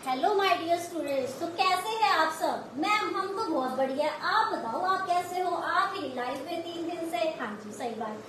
Hello my dear students. तो कैसे हैं आप सब? मैम हम तो बहुत बढ़िया। आप बताओ आप कैसे हो? आप ही लाइव में 3 दिन से। हाँ जी सही बात।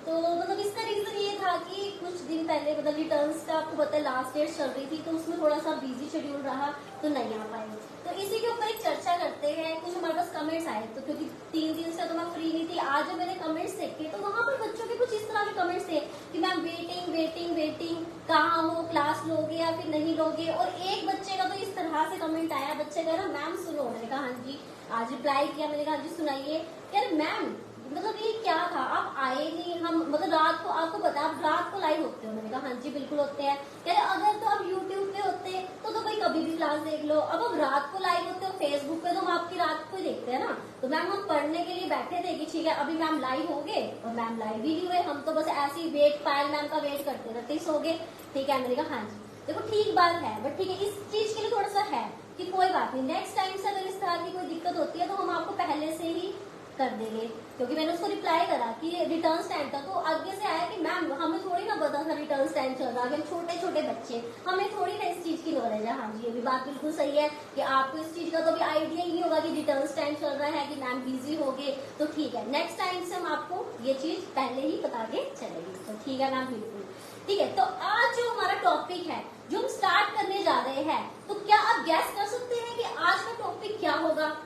तो मतलब इसका रीजन ये था कि कुछ दिन पहले मतलब रिटर्न्स का आपको पता है लास्ट डेट चल रही थी, तो उसमें थोड़ा सा बिजी शेड्यूल रहा तो नहीं आ पाए। तो इसी के ऊपर एक चर्चा करते हैं। कुछ हमारे पास कमेंट्स आए तो क्योंकि 3 दिन से तो मैं फ्री नहीं थी, आज जब मैंने कमेंट्स देखे तो वहां पर बच्चों के कुछ इस तरह के कमेंट्स थे कि मैम वेटिंग वेटिंग वेटिंग, कहाँ हो, क्लास लोगे या फिर नहीं लोगे। और एक बच्चे का तो इस तरह से कमेंट आया, बच्चे कह रहा मैम सुनो। मैंने कहा हाँ जी। आज रिप्लाई किया, मैंने कहा हाँ जी सुनाइए। कह रहे मैम मतलब ये क्या था, आप आए नहीं, हम मतलब रात को आपको पता आप रात को लाइव होते हो। मैंने कहा हाँ जी बिल्कुल होते हैं। कह रहे अगर तो आप यूट्यूब पे होते तो भाई कभी भी क्लास देख लो, अब हम रात को लाइव होते हो फेसबुक पे तो हम आपकी रात को ही देखते हैं ना। तो मैम हम पढ़ने के लिए बैठे थे कि ठीक है अभी मैम लाइव होंगे, और मैम लाइव ही नहीं हुए, हम तो बस ऐसे ही वेट पायल मैम का वेट करते रहते ही सो गए। ठीक है मैंने कहा हाँ जी देखो ठीक बात है, बट ठीक है इस चीज के लिए थोड़ा सा है कि कोई बात नहीं, नेक्स्ट टाइम से अगर इस तरह की कोई दिक्कत होती है तो हम आपको पहले से ही कर देंगे। क्योंकि मैंने उसको रिप्लाई करा कि रिटर्न टाइम था, तो आगे से आया कि मैम हमें थोड़ी ना पता था रिटर्न टाइम चल रहा है, हम छोटे छोटे बच्चे, हमें थोड़ी ना इस चीज की नॉलेज है। हाँ जी ये भी बात बिल्कुल सही है कि आपको इस चीज का तो भी आइडिया ही नहीं होगा कि रिटर्न टाइम चल रहा है, कि मैम बिजी हो गए। तो ठीक है नेक्स्ट टाइम से हम आपको ये चीज पहले ही बता के चलेंगे। तो ठीक है मैम बिल्कुल ठीक है। तो आज जो हमारा टॉपिक है जो हम स्टार्ट करने जा रहे हैं, तो क्या आप गैस कर सकते हैं कि आज का टॉपिक क्या होगा?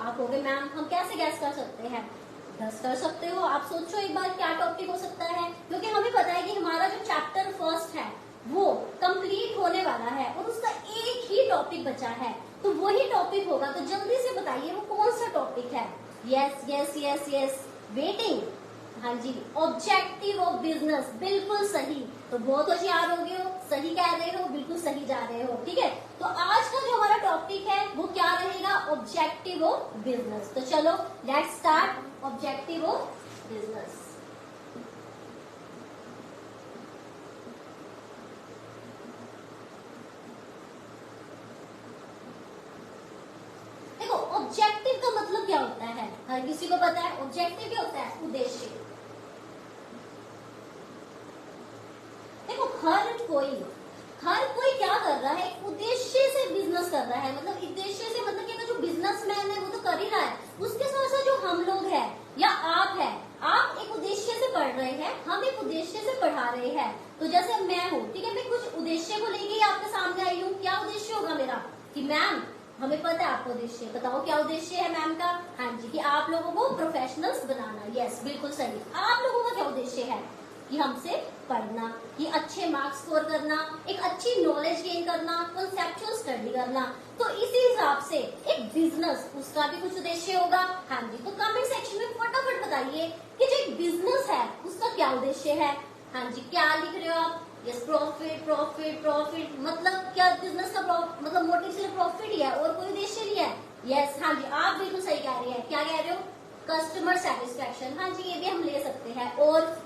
आप हो गए मैम हम कैसे गैस कर सकते हैं? गैस कर सकते हो, आप सोचो एक बार क्या टॉपिक हो सकता है। क्योंकि हमें पता है कि हमारा जो चैप्टर फर्स्ट है वो कंप्लीट होने वाला है और उसका एक ही टॉपिक बचा है, तो वही टॉपिक होगा। तो जल्दी से बताइए वो कौन सा टॉपिक है? Yes yes yes yes waiting. हाँ जी ऑब्जेक्टिव ऑफ बिजनेस, बिल्कुल सही। तो बहुत होशियार हो गए हो, सही कह रहे हो, बिल्कुल सही जा रहे हो। ठीक है तो आज का जो हमारा टॉपिक है वो क्या रहेगा? Objective of business. तो चलो let's start objective of business. देखो ऑब्जेक्टिव का मतलब क्या होता है, हर किसी को पता है। ऑब्जेक्टिव क्या होता है? उद्देश्य। देखो हर कोई क्या कर रहा है? उद्देश्य से बिजनेस कर रहा है। मतलब उद्देश्य से मतलब कि जो बिजनेसमैन है वो तो कर ही रहा है, उसके साथ साथ जो हम लोग हैं या आप है, आप एक उद्देश्य से पढ़ रहे हैं, हम एक उद्देश्य से पढ़ा रहे हैं। तो जैसे मैं हूँ ठीक है, मैं कुछ उद्देश्य को लेके ही आपके सामने आई हूँ। क्या उद्देश्य होगा मेरा? कि मैम हमें पता है आपका उद्देश्य, बताओ क्या उद्देश्य है मैम का? हाँ जी कि आप लोगों को प्रोफेशनल्स बनाना। यस बिल्कुल सही। आप लोगों का क्या उद्देश्य है? कि हमसे पढ़ना, कि अच्छे मार्क्स स्कोर करना, एक अच्छी नॉलेज गेन करना, कॉन्सेप्चुअल स्टडी करना। तो इसी हिसाब से एक बिजनेस उसका भी कुछ उद्देश्य होगा। हाँ जी तो कमेंट सेक्शन में फटाफट बताइए कि जो एक बिजनेस है उसका क्या उद्देश्य है। हाँ जी क्या लिख रहे हो आप? Yes profit profit profit. मतलब क्या बिजनेस का मतलब मोटिव सिर्फ प्रॉफिट ही है और कोई उद्देश्य नहीं है? यस हाँ जी आप बिल्कुल सही कह रहे हैं। क्या कह रहे हो? Customer satisfaction. हाँ जी ये भी हम ले सकते हैं। और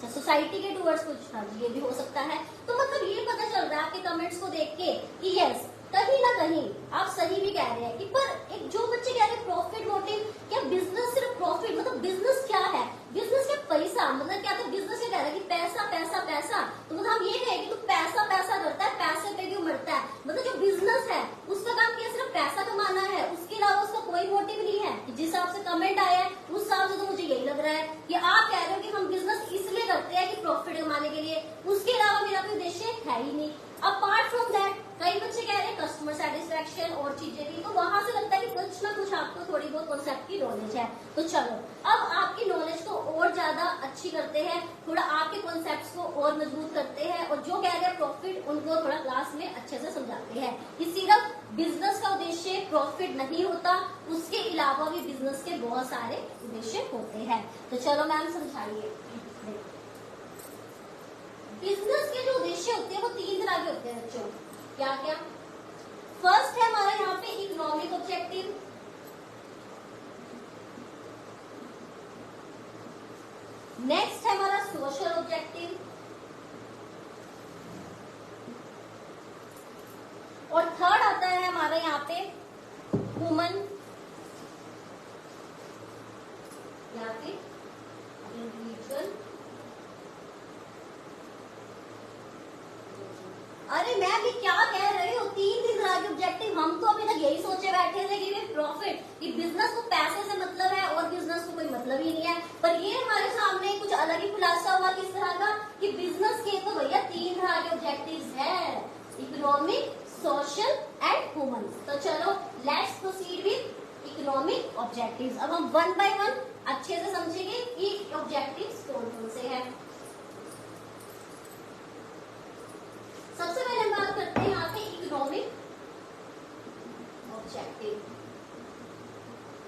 सोसाइटी के टूवर्ड्स कुछ। हाँ जी ये भी हो सकता है। तो मतलब ये पता चल रहा है आपके कमेंट्स को देख के कि यस कहीं ना कहीं आप सही भी कह रहे हैं कि पर एक जो बच्चे कह रहे हैं प्रॉफिट मोटिव, क्या बिजनेस सिर्फ प्रॉफिट? मतलब बिजनेस क्या है? बिजनेस क्या पैसा? मतलब क्या? तो बिजनेस ये कह रहा है कि पैसा पैसा पैसा। तो मतलब हम ये कहें कि तू पैसा पैसा करता है, पैसे पे क्यों मरता है? मतलब जो बिजनेस है उसका काम क्या सिर्फ पैसा कमाना है, उसके अलावा उसका कोई मोटिव नहीं है। जिस हिसाब से कमेंट आया है उस हिसाब से तो मुझे यही लग रहा है कि आप कह रहे हो कि हम बिजनेस इसलिए करते हैं कि प्रॉफिट कमाने के लिए, उसके अलावा मेरा कोई उद्देश्य है ही नहीं। अपार्ट फ्रॉम दैट कई बच्चे कह रहे हैं कस्टमर सेटिस्फेक्शन और चीजें भी, तो वहां से लगता है कि कुछ ना कुछ आपको थोड़ी बहुत कॉन्सेप्ट की नॉलेज है। तो चलो अब आपकी नॉलेज को और ज्यादा अच्छी करते हैं, थोड़ा आपके कॉन्सेप्ट्स को और मजबूत करते हैं, और जो कह रहे हैं प्रॉफिट उनको थोड़ा क्लास में अच्छे से समझाते हैं कि सिर्फ बिजनेस का उद्देश्य प्रॉफिट नहीं होता, उसके अलावा भी बिजनेस के बहुत सारे उद्देश्य होते हैं। तो चलो मैम समझाइए। बिजनेस के जो उद्देश्य होते हैं वो 3 तरह के होते हैं बच्चों। क्या क्या? फर्स्ट है हमारा यहाँ पे इकोनॉमिक ऑब्जेक्टिव, नेक्स्ट है हमारा सोशल ऑब्जेक्टिव, और थर्ड आता है हमारा यहाँ पे ह्यूमन या फिर इंडिविजुअल। अरे मैम ये क्या कह रहे हो? आगे ऑब्जेक्टिव, हम तो अभी तक यही सोचे बैठे थे कि प्रॉफिट, कि बिजनेस को पैसे से मतलब है और बिजनेस को कोई मतलब ही नहीं है। पर ये हमारे सामने कुछ अलग ही खुलासा हुआ, किस तरह का, कि बिजनेस के तो भैया 3 तरह के ऑब्जेक्टिव्स है, इकोनॉमिक, सोशल एंड ह्यूमन। तो चलो let's proceed with economic objectives. अब हम 1 बाय 1 अच्छे से समझेंगे कि ऑब्जेक्टिव्स कौन कौन से हैं। सबसे पहले हम बात करते हैं यहाँ पे economic objective.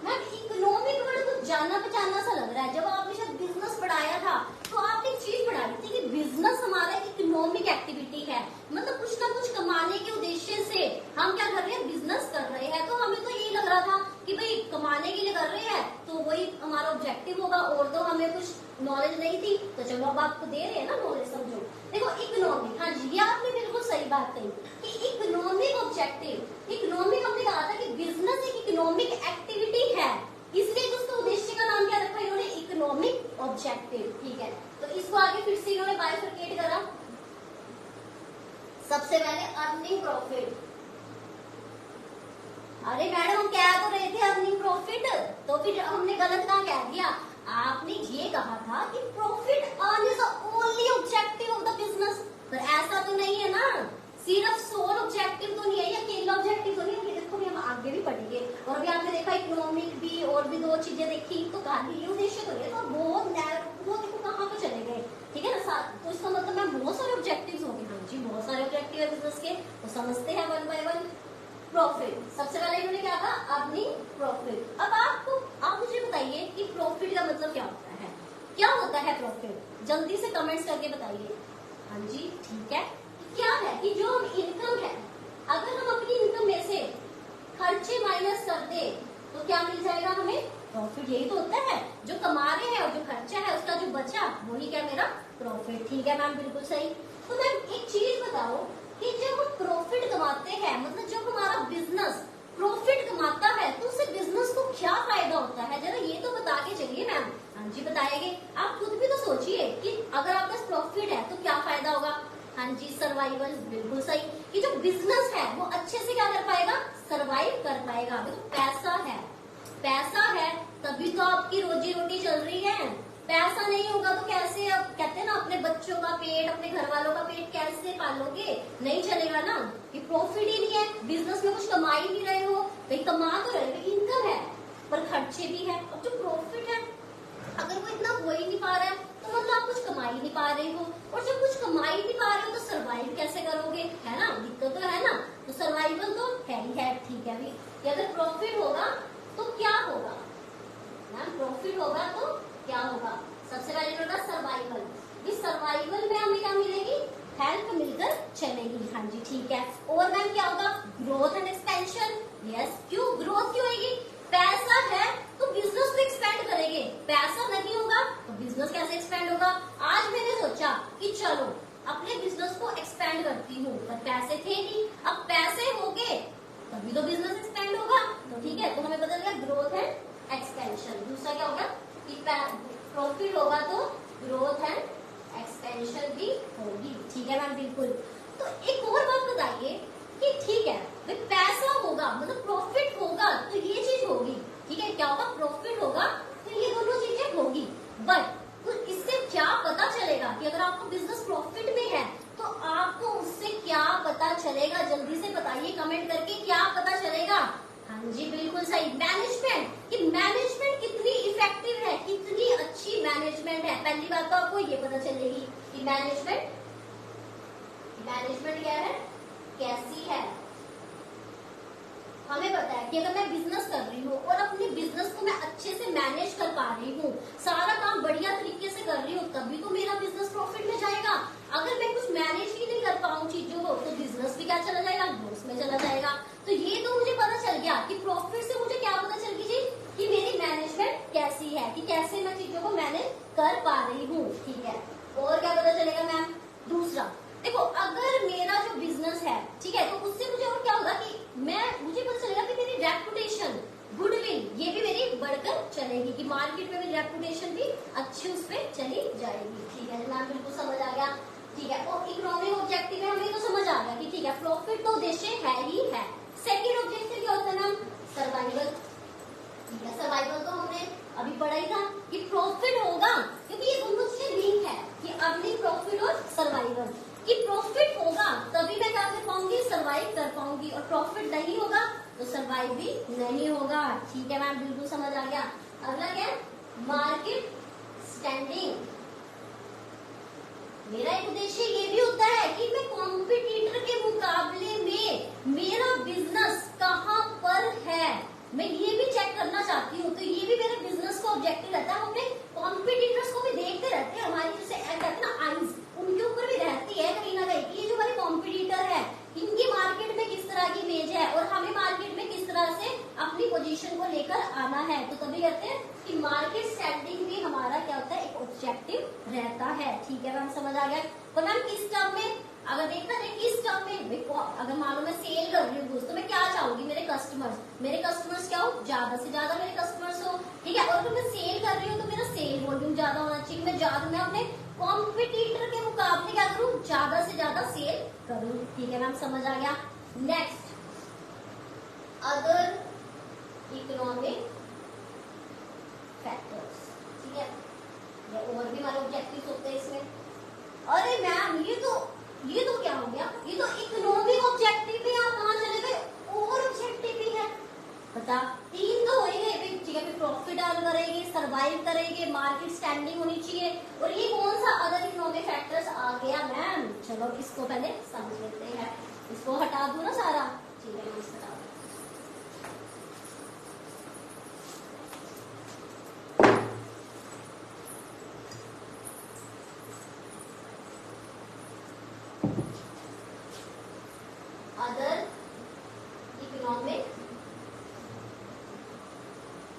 Ma'am economic word कुछ जाना पहचाना सा लग रहा है। जब आपने शायद बिजनेस पढ़ाया था तो आपने एक चीज पढ़ाई थी कि बिजनेस हमारा इकोनॉमिक एक्टिविटी है, मतलब कुछ ना कुछ कमाने के उद्देश्य से हम क्या कर रहे हैं, बिजनेस कर रहे हैं। तो हमें तो यही लग रहा था कि भाई कमाने के लिए कर रहे हैं तो वही हमारा ऑब्जेक्टिव होगा, और तो हमें कुछ नॉलेज नहीं थी। तो चलो अब आपको दे रहे हैं ना नॉलेज, समझो। देखो इकोनॉमिक, हाँ जी, ये आपने बिल्कुल सही बात कही कि इकोनॉमिक ऑब्जेक्टिव, इकोनॉमिक हमने कहा था कि बिजनेस एक इकोनॉमिक एक्टिविटी है, इसलिए उसका उद्देश्य का नाम क्या रखा इन्होंने, इकोनॉमिक ऑब्जेक्टिव। ठीक है, तो इसको आगे फिर से इन्होंने बाइफरकेट करा। सबसे पहले अर्निंग प्रॉफिट। अरे मैडम हम कह तो रहे थे अर्निंग प्रॉफिट, तो फिर हमने गलत कहाँ कह दिया। आपने ये कहा था कि profit earn is the only objective of the business, पर ऐसा तो नहीं है ना, सिर्फ सोल ऑब्जेक्टिव तो नहीं है, या अकेला ऑब्जेक्टिव तो नहीं है। देखो भी हम आगे भी पढ़ेंगे, और अभी आपने देखा इकोनॉमिक भी और भी 2 चीजें देखी, तो खाली ये उद्देश्य तो नहीं है, तो बहुत वो देखो कहाँ पे चले गए। ठीक है ना, तो इसका मतलब मैं बहुत सारे ऑब्जेक्टिव्स होंगे। हाँ जी, बहुत सारे ऑब्जेक्टिव है बिजनेस के, तो समझते हैं 1 बाय 1। प्रॉफिट, सबसे पहले इन्होंने क्या कहा, अर्निंग प्रॉफिट। अब आप मुझे बताइए कि प्रॉफिट का मतलब क्या होता है, क्या होता है प्रॉफिट, जल्दी से कमेंट्स करके बताइए। हाँ जी, ठीक है, क्या है कि जो इनकम है, अगर हम अपनी इनकम में से खर्चे माइनस कर दे तो क्या मिल जाएगा हमें, प्रॉफिट। यही तो होता है, जो कमा रहे हैं और जो खर्चा है उसका जो बचा वही क्या मेरा प्रॉफिट। ठीक है मैम, बिल्कुल सही। तो मैम एक चीज बताओ कि जब हम प्रॉफिट कमाते हैं, मतलब जब हमारा बिजनेस प्रॉफिट कमाता है तो उससे बिजनेस को क्या फायदा होता है, जरा ये तो बता के चलिए मैम। हाँ जी बताएंगे, आप खुद भी तो सोचिए कि अगर आपके पास प्रॉफिट है तो क्या फायदा होगा। हाँ जी, सर्वाइवल, बिल्कुल सही, कि जो बिजनेस है वो अच्छे से क्या कर पाएगा, सर्वाइव कर पाएगा। देखो पैसा है तभी तो आपकी रोजी रोटी चल रही है। पैसा नहीं होगा तो कैसे, अब कहते हैं ना, अपने बच्चों का पेट, अपने घर वालों का पेट कैसे पालोगे, नहीं चलेगा ना। ये प्रॉफिट ही नहीं है, बिजनेस में कुछ कमा ही नहीं रहे हो, भाई कमा तो रहे हो, इनकम है पर खर्चे भी है। अब जो प्रॉफिट है अगर वो इतना हो ही नहीं पा रहा है तो मतलब आप कुछ कमा ही नहीं पा रहे हो, और जब कुछ कमा ही नहीं पा रहे हो तो सर्वाइव कैसे करोगे, है ना, दिक्कत तो है ना। तो सर्वाइवल तो है ही है। ठीक है भी, अगर प्रॉफिट होगा तो क्या होगा मैम, प्रॉफिट होगा तो क्या होगा, सबसे पहले होगा सर्वाइवल। इस सर्वाइवल में हमें क्या मिलेगी, हेल्प मिलकर चलेगी। हाँ जी ठीक है, और मैम क्या होगा, ग्रोथ एंड एक्सपेंशन। यस, क्यों ग्रोथ क्यों होगी, पैसा है तो बिजनेस को एक्सपेंड करेंगे, पैसा नहीं होगा तो बिजनेस कैसे एक्सपेंड होगा। आज मैंने सोचा कि चलो अपने बिजनेस को एक्सपेंड करती हूँ, पर पैसे थे नहीं, अब पैसे हो गए तभी तो बिजनेस एक्सपेंड होगा। तो ठीक है, तो हमें पता चला ग्रोथ एंड एक्सपेंशन। दूसरा क्या होगा कि प्रॉफिट होगा तो ग्रोथ एंड एक्सपेंशन भी होगी। ठीक है मैम, बिल्कुल। तो एक और बात बताइए कि ठीक है भाई पैसा होगा मतलब प्रॉफिट होगा तो ये चीज होगी, ठीक है, क्या होगा, प्रॉफिट होगा तो ये दोनों चीजें होगी, बट तो इससे क्या पता चलेगा कि अगर आपको बिजनेस प्रॉफिट में है तो आपको उससे क्या पता चलेगा, जल्दी से बताइए कमेंट करके, क्या पता चलेगा। हाँ जी बिल्कुल सही, मैनेजमेंट, कि मैनेजमेंट कितनी इफेक्टिव है, कितनी अच्छी मैनेजमेंट है। पहली बात तो आपको ये पता चलेगी कि मैनेजमेंट क्या है, कैसी है। हमें पता है कि अगर मैं बिजनेस कर रही हूँ और अपने बिजनेस को मैं अच्छे से मैनेज कर पा रही हूँ, सारा काम बढ़िया तरीके से कर रही हूँ, तभी तो मेरा बिजनेस प्रॉफिट में जाएगा। अगर मैं कुछ मैनेज ही नहीं कर पाऊँ चीजों को तो बिजनेस भी क्या चला जाएगा, लॉस में चला जाएगा। तो ये तो मुझे पता चल गया कि प्रॉफिट से मुझे क्या पता चल गई जी, कि मेरी मैनेजमेंट कैसी है, कि कैसे मैं चीजों को मैनेज कर पा रही हूँ। ठीक है, और क्या पता चलेगा मैम, दूसरा देखो अगर मेरा जो बिजनेस है, ठीक है, तो उससे मुझे और क्या होगा कि मुझे पता चलेगा कि मेरी रेपुटेशन, गुडविल, ये भी मेरी बढ़कर चलेगी, कि मार्केट में मेरी रेपुटेशन भी अच्छी उस पर चली जाएगी। ठीक है मैम, बिल्कुल समझ आ गया। ठीक है, और इकोनॉमिक ऑब्जेक्टिव में हमें तो समझ आ गया कि ठीक है प्रॉफिट तो उद्देश्य है ही है, सेकेंड ऑब्जेक्टिव क्या होता है मैम? सर्वाइवल। ठीक है, सर्वाइवल तो हमने अभी पढ़ा ही था कि प्रॉफिट होगा, क्योंकि ये दोनों चीजें लिंक है कि अर्निंग, प्रॉफिट और सर्वाइवल। कि प्रॉफिट होगा तभी मैं क्या कर पाऊंगी? सर्वाइव कर पाऊंगी, और प्रॉफिट नहीं होगा तो सर्वाइव भी नहीं होगा। ठीक है मैम, बिल्कुल समझ आ गया। अगला क्या है? Market standing. मेरा एक उद्देश्य ये भी होता है कि मैं कॉम्पिटिटर के मुकाबले में मेरा बिजनेस कहाँ पर है, मैं ये भी चेक करना चाहती हूँ। तो ये भी मेरे बिजनेस का ऑब्जेक्टिव रहता है। हम अपने कॉम्पिटिटर्स को भी देखते रहते हैं, हमारी जैसे कहते हैं ना आईज, उनके ऊपर भी रहती है कहीं ना कहीं कि ये जो हमारे कॉम्पिटिटर है इनकी मार्केट में किस तरह की इमेज है और हमें मार्केट में किस तरह से अपनी पोजीशन को लेकर आना है। तो तभी कहते हैं कि मार्केट स्टैंडिंग भी हमारा क्या होता है? एक ऑब्जेक्टिव रहता है। ठीक है मैम, समझ आ गया। तो मैम किस टर्म में अगर देखना है, किस टर्म में अगर मान लो मैं सेल कर रही हूँ तो मैं क्या चाहूंगी? मेरे कस्टमर्स क्या हो? ज्यादा से ज्यादा मेरे कस्टमर्स हो। ठीक है, और अगर मैं सेल कर रही हूँ तो मेरा सेल वॉल्यूम ज्यादा होना चाहिए। मैं अपने कॉम्पिटिटर के मुकाबले क्या करूँ? ज्यादा से ज्यादा सेल करूँ। ठीक है मैम, समझ आ गया। Next, other economic factors. ठीक है, और भी हमारे ऑब्जेक्टिव्स होते हैं इसमें। अरे मैम ये तो क्या हो गया? ये तो इकोनॉमिक ऑब्जेक्टिव है, आप कहाँ चले गए? और ऑब्जेक्टिव भी है, बता। 3 तो हो ही गए। ठीक है, फिर प्रॉफिट अर्न करेंगे, सर्वाइव करेंगे, मार्केट स्टैंडिंग होनी चाहिए, और ये कौन सा अदर इकोनॉमिक फैक्टर्स आ गया मैम? चलो इसको पहले समझ लेते हैं। इसको हटा दो ना सारा। ठीक है, इस तरह अदर इकोनॉमिक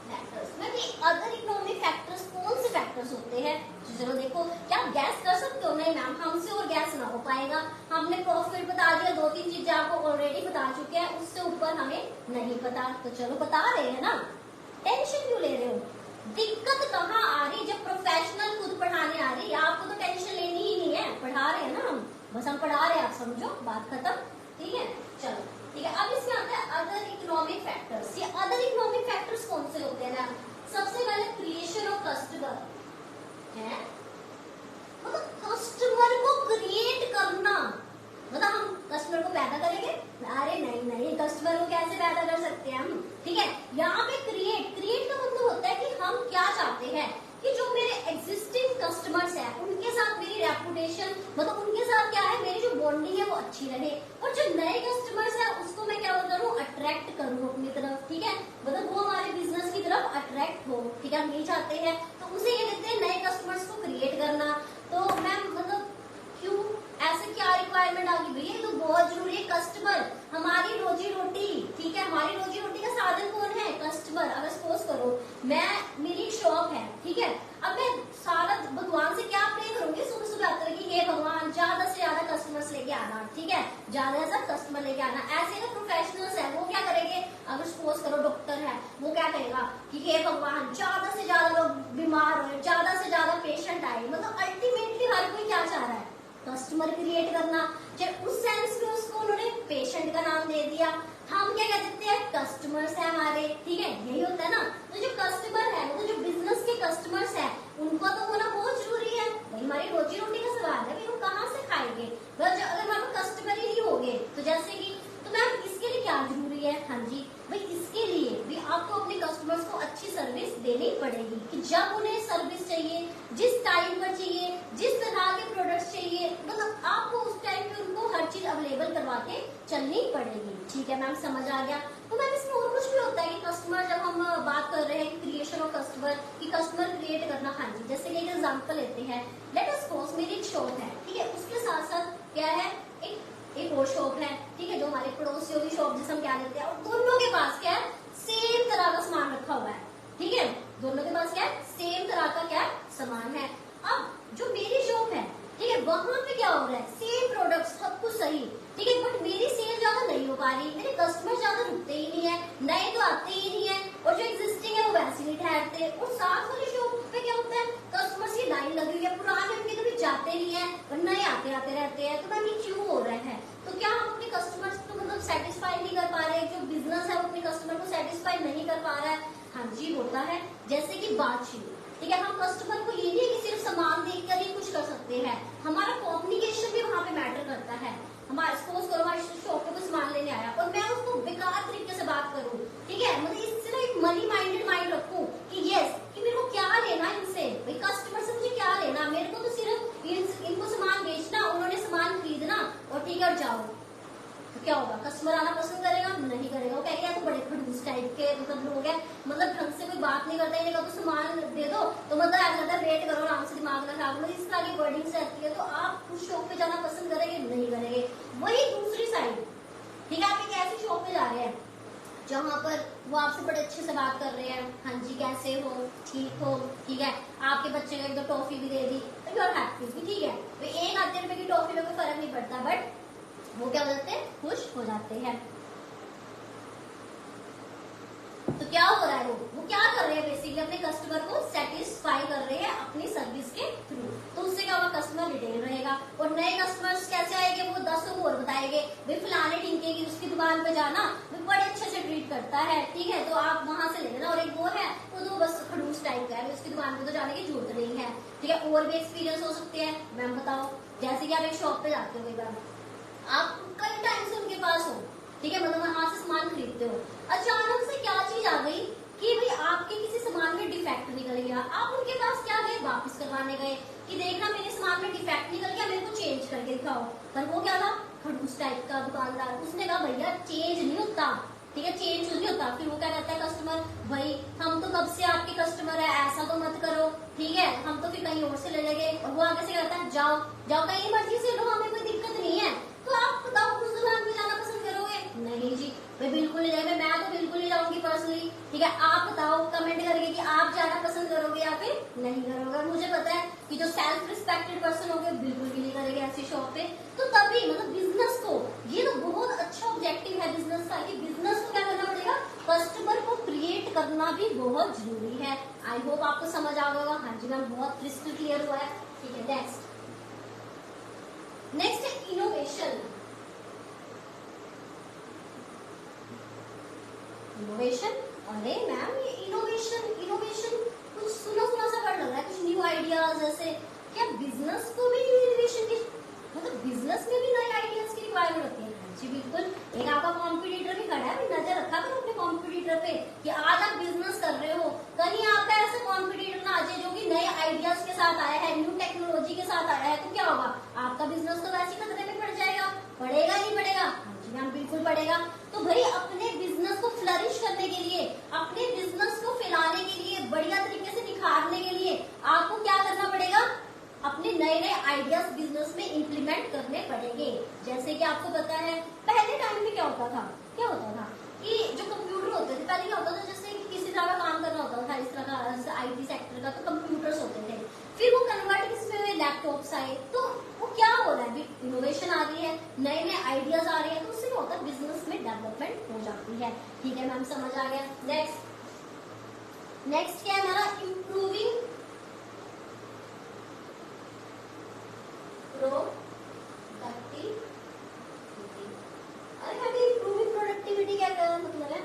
फैक्टर्स। मतलब अदर इकोनॉमिक फैक्टर्स कौन से फैक्टर्स होते हैं? चलो देखो, क्या आप गैस कर सकते हो? नहीं मैम, हमसे और गैस ना हो पाएगा। हमने प्रॉफिट बता दिया, 2-3 चीजें आपको ऑलरेडी बता चुके हैं, उससे ऊपर हमें नहीं पता। तो चलो बता रहे हैं ना, टेंशन क्यों ले रहे हो? दिक्कत कहाँ आ रही? जब प्रोफेशनल खुद पढ़ाने आ रही है, आपको तो टेंशन लेनी ही नहीं है, पढ़ा रहे हैं ना हम, बस हम पढ़ा रहे हैं, आप समझो, बात खत्म। ठीक है, चलो ठीक है। अब इसमें आता है अदर इकोनॉमिक फैक्टर्स। ये अदर इकोनॉमिक फैक्टर्स कौन से होते हैं ना? सबसे पहले क्रिएशन ऑफ कस्टमर है, मतलब कस्टमर को क्रिएट करना। मतलब हम कस्टमर को पैदा करेंगे? अरे नहीं, कस्टमर को कैसे पैदा कर सकते हैं हम? ठीक है, यहाँ पे क्रिएट का मतलब होता है कि हम क्या चाहते हैं कि जो मेरे एग्जिस्टिंग कस्टमर्स हैं उनके साथ मेरी रेपुटेशन, मतलब उनके साथ क्या है, मेरी जो बॉन्डिंग है वो अच्छी रहे, और जो नए कस्टमर्स है उसको मैं क्या करूँ? अट्रैक्ट करूँ अपनी तरफ। ठीक है, मतलब वो हमारे बिजनेस की तरफ अट्रैक्ट हो। ठीक है, हम यही चाहते हैं, तो उसे ये कहते हैं नए कस्टमर्स को क्रिएट करना। तो मैम मतलब क्यों, ऐसे क्या रिक्वायरमेंट आ गई? भैया ये तो बहुत जरूरी है। कस्टमर हमारी रोजी रोटी, ठीक है, हमारी रोजी रोटी का साधन कौन है? कस्टमर। अगर सपोज करो मेरी शॉप है, ठीक है, अब मैं सारा भगवान से क्या प्रे करूंगी सुबह सुबह आकर कि हे भगवान ज्यादा से ज्यादा कस्टमर्स लेके आना। ठीक है, ज्यादा से ज्यादा कस्टमर लेके आना। ऐसे ना प्रोफेशनल्स है, वो क्या करेंगे? अगर सपोज करो डॉक्टर है, वो क्या कहेगा कि हे भगवान ज्यादा से ज्यादा लोग बीमार हो, ज्यादा से ज्यादा पेशेंट आए। मतलब अल्टीमेटली हर कोई क्या चाह रहा है? कस्टमर क्रिएट करना। जब उस सेंस में उसको उन्होंने पेशेंट का नाम दे दिया, हम क्या कह देते हैं? कस्टमर्स है हमारे। ठीक है, यही होता है ना। तो जो कस्टमर है, मतलब जो बिजनेस के कस्टमर्स है, उनको तो होना बहुत जरूरी है। भाई हमारी रोजी रोटी का सवाल है, हम कहाँ से खाएंगे? अगर हमारे कस्टमर ही नहीं होंगे तो जैसे कि, तो मैम इसके लिए क्या जरूरी है? हाँ जी भाई, इसके लिए भी आपको अपने कस्टमर्स को अच्छी सर्विस देनी पड़ेगी कि जब उन्हें सर्विस चाहिए, जिस टाइम पर चाहिए, जिस तरह के प्रोडक्ट्स चाहिए, मतलब आपको उस टाइम पे उनको हर चीज अवेलेबल करवा के चलनी पड़ेगी। ठीक है मैम, समझ आ गया। तो मैम इसमें और कुछ भी होता है कि कस्टमर, जब हम बात कर रहे हैं क्रिएशन ऑफ कस्टमर, कि कस्टमर क्रिएट करना। हाँ जी, जैसे एक एग्जांपल लेते हैं, लेट अस सपोज मेरी एक शॉप है, ठीक है, उसके साथ साथ क्या है, एक और शॉप है, ठीक है, जो हमारे पड़ोसियों की शॉप जिसे हम क्या लेते हैं, और दोनों के पास क्या है? सेम तरह का सामान रखा हुआ है। ठीक है, दोनों के पास क्या है? सेम तरह का क्या सामान है। अब जो मेरी शॉप है, ठीक है, वहां पे क्या हो रहा है? सेम प्रोडक्ट, सब कुछ सही, ठीक है, बट मेरी सेल ज्यादा नहीं हो पा रही, मेरे कस्टमर ज्यादा रुकते ही नहीं है, नए तो आते ही नहीं है, और जो एग्जिस्टिंग है वो वैसे नहीं ठहरते। और साथ वाली शॉप पे क्या होता है? कस्टमर्स की लाइन लगी हुई है, पुराने उनके कभी जाते नहीं है और नए आते रहते हैं। तो मैम ये क्यों हो रहा है? तो क्या हम अपने कस्टमर्स को मतलब सेटिस्फाई नहीं कर पा रहे? जो क्या होगा, कस्टमर आना पसंद करेगा नहीं करेगा, वो कहेगा तो बड़े खड़ूस टाइप के मतलब लोग हैं, मतलब ढंग से कोई बात नहीं करता, इन्हें तो सामान दे दो तो मतलब ऐसा लगता है वेट करो आराम से, दिमाग ना खराब, मतलब इस तरह की वर्डिंग्स रहती है, तो आप उस शॉप पे जाना पसंद करेंगे नहीं करेंगे। वही दूसरी साइड, ठीक है, आप एक ऐसी शॉप पे जा रहे हैं जहाँ पर वो आपसे बड़े अच्छे से बात कर रहे हैं, हाँ जी कैसे हो, ठीक हो, ठीक है, आपके बच्चे को एक दो टॉफी भी दे दी तो यू आर हैप्पी, ठीक है, तो 1 आधे रुपए की टॉफी में कोई फर्क नहीं पड़ता, बट वो क्या बोलते हैं, खुश हो जाते हैं। तो क्या हो रहा है, वो क्या कर रहे हैं, बेसिकली अपने कस्टमर को सेटिस्फाई कर रहे हैं अपनी सर्विस के थ्रू, तो उससे क्या होगा, कस्टमर रिटेन रहेगा, और नए कस्टमर्स कैसे आएंगे, वो 10 को और बताएंगे, भाई फलाने टिंके की उसकी दुकान पे जाना, वो बड़े अच्छे से ट्रीट करता है, ठीक है, तो आप वहां से ले लेना, और एक वो है वो तो बस खड़ूस टाइप का है, उसकी दुकान पे तो जाने की जरूरत नहीं है, ठीक है, और भी एक्सपीरियंस हो सकते हैं, मैम बताओ, जैसे कि आप एक शॉप पे जाते हो, कई बार आप कई टाइम से उनके पास हो, ठीक है, मतलब वहां से सामान खरीदते हो, अचानक से क्या चीज आ गई कि भाई आपके किसी सामान में डिफेक्ट निकल गया, आप उनके पास क्या गए, वापस करवाने गए कि देखना मेरे सामान में डिफेक्ट निकल गया, मेरे को चेंज करके दिखाओ, पर वो क्या था, खड़ूस टाइप का दुकानदार, उसने कहा भैया चेंज नहीं होता, ठीक है, चेंज नहीं होता, फिर वो क्या कहता है कस्टमर, भाई हम तो कब से आपके कस्टमर है, ऐसा तो मत करो, ठीक है, हम तो फिर कहीं और से ले लेंगे, और वो आगे से कहता है जाओ जाओ कहीं मर्जी से लो, हमें कोई दिक्कत नहीं है, तो आप बताओ उस दुकान में जाना पसंद करोगे, नहीं जी मैं बिल्कुल नहीं जाएंगे, मैं तो बिल्कुल नहीं जाऊंगी पर्सनली, ठीक है, आप बताओ कमेंट करके कि आप जाना पसंद करोगे या फिर नहीं करोगे, मुझे पता है कि जो सेल्फ रिस्पेक्टेड पर्सन होंगे बिल्कुल भी नहीं करेंगे ऐसी शॉप पे, तो तभी मतलब बिजनेस को, ये तो बहुत अच्छा ऑब्जेक्टिव है बिजनेस का, कि बिजनेस को क्या करना पड़ेगा, कस्टमर को क्रिएट करना भी बहुत जरूरी है। आई होप आपको समझ आ गया होगा, हाँ जी मैम बहुत क्रिस्टल क्लियर हुआ है, ठीक है, नेक्स्ट है इनोवेशन। इनोवेशन, अरे मैम ये इनोवेशन इनोवेशन कुछ सुना सुना सा वर्ड लग रहा है, कुछ न्यू आइडियाज, जैसे क्या बिजनेस को भी इनोवेशन की, मतलब बिजनेस में भी नए आइडियाज की रिक्वायरमेंट होती है, हाँ जी बिल्कुल, एक आपका कॉम्पिटिटर भी खड़ा है, अभी नजर रखा करो अपने कॉम्पिटिटर पे कि आज आप बिजनेस कर रहे हो, कहीं आपका ऐसा कॉम्पिटिटर ना आ जाए जो कि नए आइडियाज के साथ आया है, न्यू टेक्नोलॉजी के साथ आया है, तो क्या होगा, आपका बिजनेस तो वैसे खतरे में पड़ जाएगा, पड़ेगा नहीं पड़ेगा, हाँ जी मैम बिल्कुल पड़ेगा। तो भाई अपने बिजनेस को फ्लरिश करने के लिए, अपने बिजनेस को फैलाने के लिए, बढ़िया तरीके से निखारने के लिए आपको क्या करना पड़ेगा, अपने नए नए आइडियाज बिजनेस में इंप्लीमेंट करने पड़ेंगे। जैसे कि आपको पता है पहले टाइम में क्या होता था कि जो कंप्यूटर होते थे, पहले क्या होता था, जैसे कि किसी तरह का काम करना होता था इस तरह का आईटी सेक्टर का, तो कंप्यूटर्स होते थे, फिर वो कन्वर्ट किसमें, लैपटॉप्स आए, तो वो क्या हो रहा है, इनोवेशन आ रही है, नए नए आइडियाज आ रहे हैं, तो उससे क्या होता है बिजनेस में डेवलपमेंट हो जाती है, ठीक है मैम समझ आ गया। नेक्स्ट क्या है हमारा, इम्प्रूविंग प्रोडक्टिविटी। अरे मैम इम्प्रूविंग प्रोडक्टिविटी क्या मतलब है,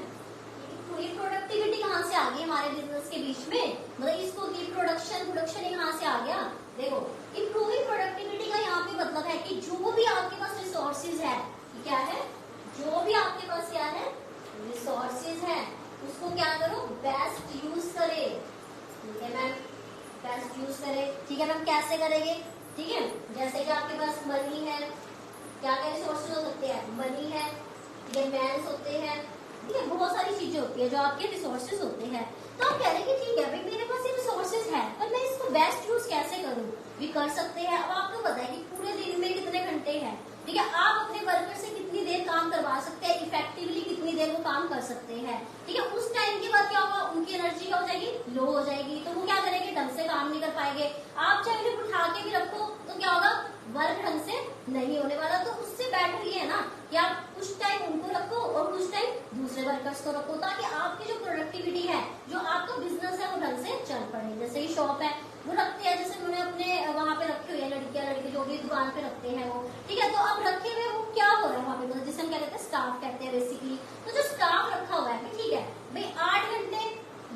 ये प्रोडक्टिविटी कहाँ से आ गई हमारे बिजनेस के बीच में, मतलब इसको की प्रोडक्शन ये कहाँ से आ गया, देखो इम्प्रूविंग प्रोडक्टिविटी का यहाँ पे मतलब है कि जो भी आपके पास रिसोर्सेज है, क्या है, जो भी आपके पास क्या है रिसोर्सेज है, उसको क्या करो, बेस्ट यूज करे, ठीक है मैम, बेस्ट यूज करे, ठीक है मैम, कैसे करेंगे, ठीक है, जैसे कि आपके पास मनी है, क्या क्या रिसोर्सेज हो सकते हैं, मनी है, ये मैन्स होते हैं, ठीक है, बहुत सारी चीजें होती है जो आपके रिसोर्सेज होते हैं, तो आप कह रहे हैं कि ठीक है भाई मेरे पास ये रिसोर्सेज है, पर मैं इसको बेस्ट यूज कैसे करूं, भी कर सकते हैं। अब आपको पता है कि पूरे दिन में कितने घंटे हैं, ठीक है, आप अपने वर्कर से कितनी देर काम करवा सकते हैं, इफेक्टिवली कितनी देर वो काम कर सकते हैं, ठीक है, उस टाइम के बाद क्या होगा, उनकी एनर्जी क्या हो जाएगी, लो हो जाएगी, तो वो क्या करेंगे, ढंग से काम नहीं कर पाएंगे, आप चाहे उन्हें उठा के भी रखो तो क्या होगा, वर्क ढंग से नहीं होने वाला, तो उससे बेटर ये है ना कि आप कुछ टाइम उनको रखो और कुछ टाइम दूसरे वर्कर्स को रखो, ताकि आपकी जो प्रोडक्टिविटी है, जो आपका बिजनेस है, वो ढंग से चल पड़े। जैसे ही शॉप है वो रखते हैं, जैसे उन्होंने अपने वहां पे रखे हुए लड़कियां लड़के जो भी दुकान पे रखते हैं वो, ठीक है, तो अब रखे हुए वो क्या हो रहा है वहां पे, मतलब जिसे हम क्या कहते हैं स्टाफ कहते हैं बेसिकली, तो जो स्टाफ रखा हुआ है ठीक है भाई 8 घंटे